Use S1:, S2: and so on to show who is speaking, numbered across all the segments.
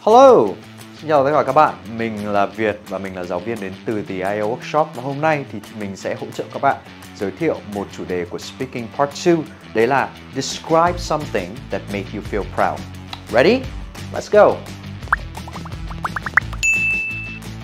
S1: Hello! Xin chào tất cả các bạn, mình là Việt và mình là giáo viên đến từ The IELTS Workshop. Và hôm nay thì mình sẽ hỗ trợ các bạn giới thiệu một chủ đề của Speaking Part 2. Đấy là Describe something that made you feel proud. Ready? Let's go!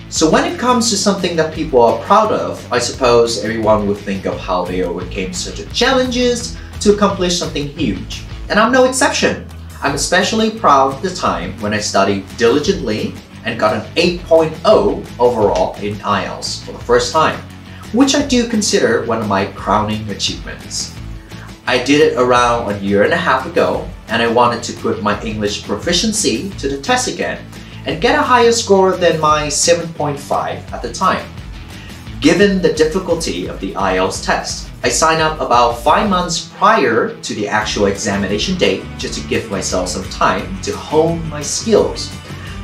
S2: So when it comes to something that people are proud of, I suppose everyone would think of how they overcame certain challenges to accomplish something huge. And I'm no exception. I'm especially proud of the time when I studied diligently and got an 8.0 overall in IELTS for the first time, which I do consider one of my crowning achievements. I did it around a year and a half ago, and I wanted to put my English proficiency to the test again and get a higher score than my 7.5 at the time. Given the difficulty of the IELTS test, I signed up about 5 months prior to the actual examination date just to give myself some time to hone my skills.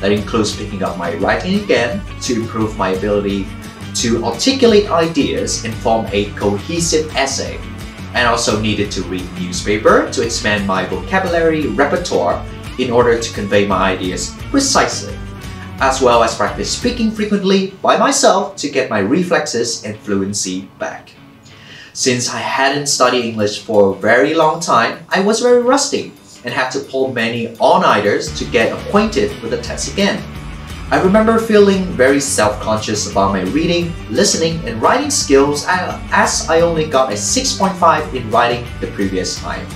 S2: That includes picking up my writing again to improve my ability to articulate ideas and form a cohesive essay. And also needed to read newspaper to expand my vocabulary repertoire in order to convey my ideas precisely, as well as practice speaking frequently by myself to get my reflexes and fluency back. Since I hadn't studied English for a very long time, I was very rusty and had to pull many all-nighters to get acquainted with the test again. I remember feeling very self-conscious about my reading, listening, and writing skills as I only got a 6.5 in writing the previous time.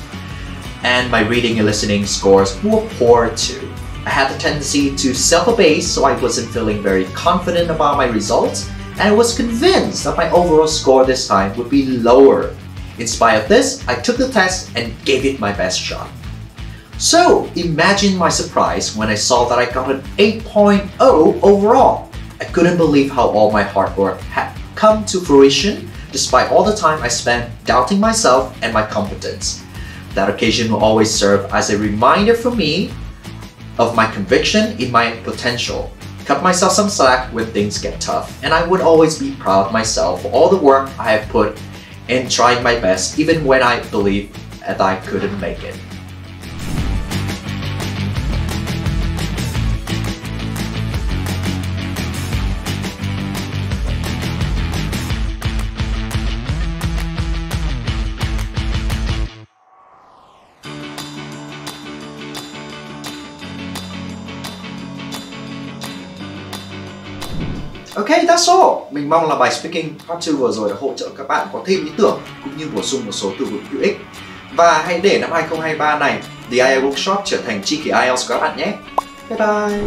S2: And my reading and listening scores were poor too. I had the tendency to self-abase, so I wasn't feeling very confident about my results, and I was convinced that my overall score this time would be lower. In spite of this, I took the test and gave it my best shot. So imagine my surprise when I saw that I got an 8.0 overall. I couldn't believe how all my hard work had come to fruition despite all the time I spent doubting myself and my competence. That occasion will always serve as a reminder for me of my conviction in my potential. Cut myself some slack when things get tough, and I would always be proud of myself for all the work I have put in trying my best even when I believed that I couldn't make it.
S1: Okay, that's all. Mình mong là bài Speaking Part 2 vừa rồi đã hỗ trợ các bạn có thêm ý tưởng cũng như bổ sung một số từ vựng hữu ích. Và hãy để năm 2023 này The IELTS Workshop trở thành tri kỷ IELTS của các bạn nhé. Bye bye.